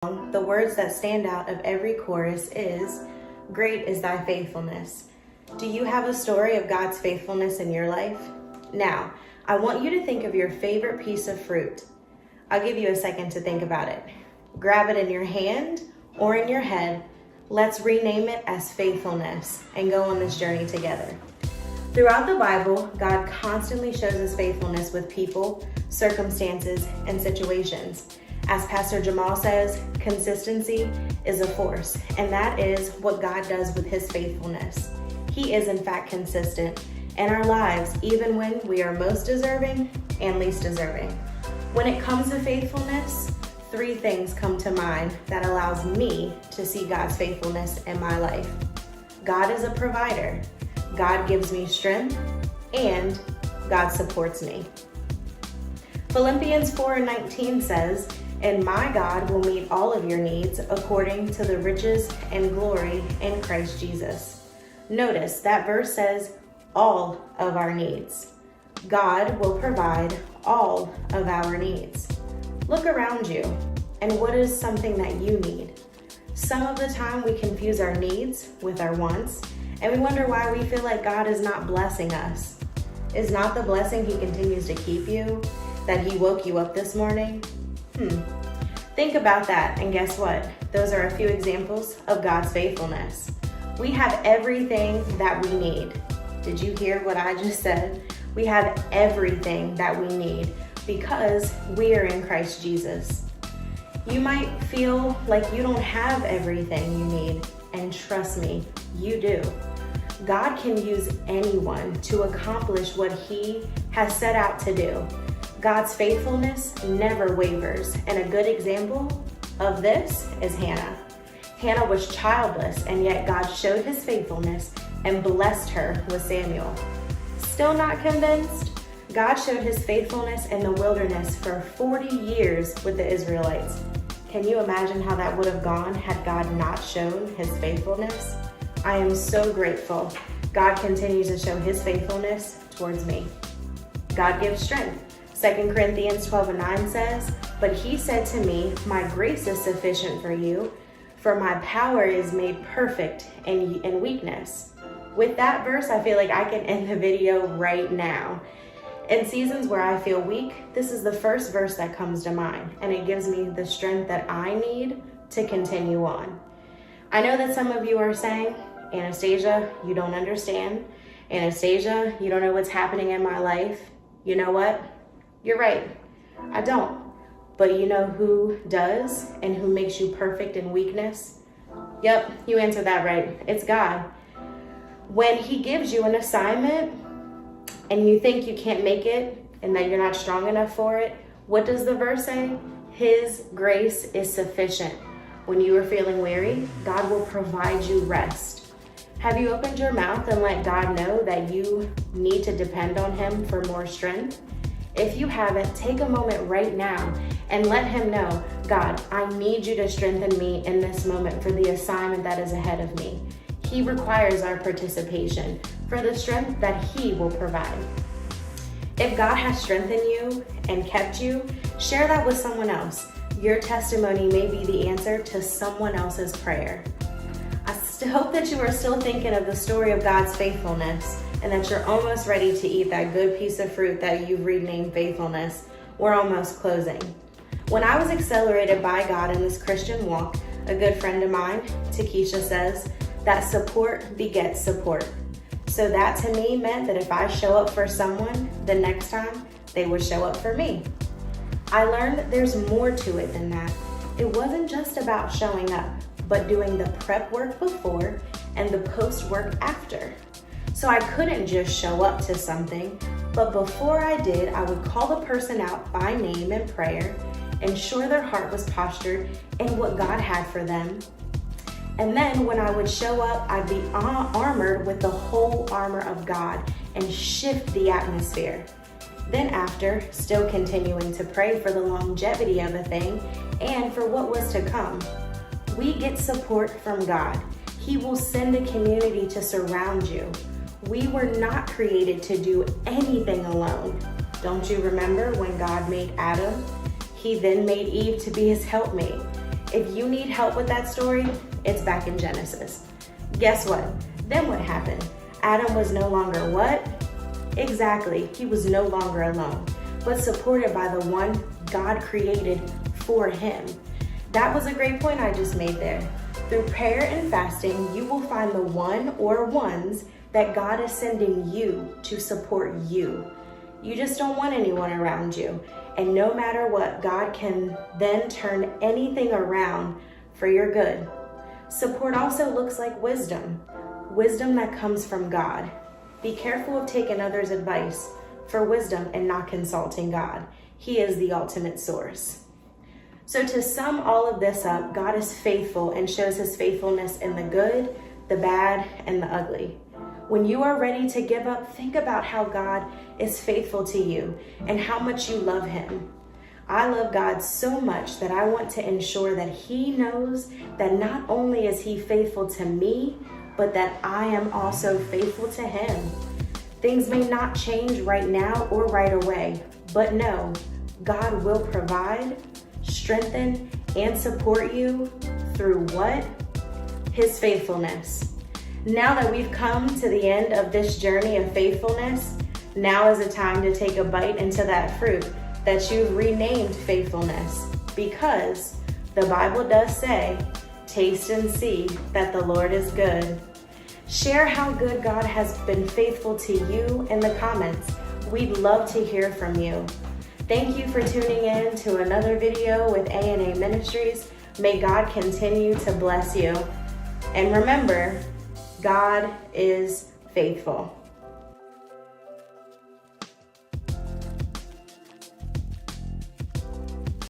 The words that stand out of every chorus is, "Great is thy faithfulness." Do you have a story of God's faithfulness in your life? Now, I want you to think of your favorite piece of fruit. I'll give you a second to think about it. Grab it in your hand or in your head. Let's rename it as faithfulness and go on this journey together. Throughout the Bible, God constantly shows his faithfulness with people, circumstances, and situations. As Pastor Jamal says, consistency is a force, and that is what God does with his faithfulness. He is in fact consistent in our lives, even when we are most deserving and least deserving. When it comes to faithfulness, three things come to mind that allows me to see God's faithfulness in my life. God is a provider, God gives me strength, and God supports me. Philippians 4:19 says, "And my God will meet all of your needs according to the riches and glory in Christ Jesus." Notice that verse says all of our needs. God will provide all of our needs. Look around you, and what is something that you need? Some of the time we confuse our needs with our wants, and we wonder why we feel like God is not blessing us. Is not the blessing he continues to keep you, that he woke you up this morning? Think about that, and guess what? Those are a few examples of God's faithfulness. We have everything that we need. Did you hear what I just said? We have everything that we need because we are in Christ Jesus. You might feel like you don't have everything you need, and trust me, you do. God can use anyone to accomplish what he has set out to do. God's faithfulness never wavers, and a good example of this is Hannah. Hannah was childless, and yet God showed his faithfulness and blessed her with Samuel. Still not convinced? God showed his faithfulness in the wilderness for 40 years with the Israelites. Can you imagine how that would have gone had God not shown his faithfulness? I am so grateful God continues to show his faithfulness towards me. God gives strength. 2 Corinthians 12:9 says, "But he said to me, my grace is sufficient for you, for my power is made perfect in weakness." With that verse, I feel like I can end the video right now. In seasons where I feel weak, this is the first verse that comes to mind, and it gives me the strength that I need to continue on. I know that some of you are saying, "Anastasia, you don't understand. Anastasia, you don't know what's happening in my life." You know what? You're right. I don't. But you know who does and who makes you perfect in weakness? Yep, you answered that right. It's God. When he gives you an assignment and you think you can't make it and that you're not strong enough for it, what does the verse say? His grace is sufficient. When you are feeling weary, God will provide you rest. Have you opened your mouth and let God know that you need to depend on him for more strength? If you haven't, take a moment right now and let him know, "God, I need you to strengthen me in this moment for the assignment that is ahead of me." He requires our participation for the strength that he will provide. If God has strengthened you and kept you, share that with someone else. Your testimony may be the answer to someone else's prayer. I hope that you are still thinking of the story of God's faithfulness and that you're almost ready to eat that good piece of fruit that you've renamed faithfulness. We're almost closing. When I was accelerated by God in this Christian walk, a good friend of mine, Takesha, says that support begets support. So that to me meant that if I show up for someone, the next time they would show up for me. I learned there's more to it than that. It wasn't just about showing up, but doing the prep work before and the post work after. So I couldn't just show up to something, but before I did, I would call the person out by name in prayer, ensure their heart was postured in what God had for them. And then when I would show up, I'd be armored with the whole armor of God and shift the atmosphere. Then after, still continuing to pray for the longevity of a thing and for what was to come. We get support from God. He will send a community to surround you. We were not created to do anything alone. Don't you remember when God made Adam? He then made Eve to be his helpmate. If you need help with that story, it's back in Genesis. Guess what? Then what happened? Adam was no longer what? Exactly, he was no longer alone, but supported by the one God created for him. That was a great point I just made there. Through prayer and fasting, you will find the one or ones that God is sending you to support you. You just don't want anyone around you. And no matter what, God can then turn anything around for your good. Support also looks like wisdom. Wisdom that comes from God. Be careful of taking others' advice for wisdom and not consulting God. He is the ultimate source. So to sum all of this up, God is faithful and shows his faithfulness in the good, the bad, and the ugly. When you are ready to give up, think about how God is faithful to you and how much you love him. I love God so much that I want to ensure that he knows that not only is he faithful to me, but that I am also faithful to him. Things may not change right now or right away, but know God will provide, strengthen, and support you through what? His faithfulness. Now that we've come to the end of this journey of faithfulness, now is the time to take a bite into that fruit that you've renamed faithfulness, because the Bible does say, taste and see that the Lord is good. Share how good God has been faithful to you in the comments. We'd love to hear from you. Thank you for tuning in to another video with A&A Ministries. May God continue to bless you. And remember, God is faithful.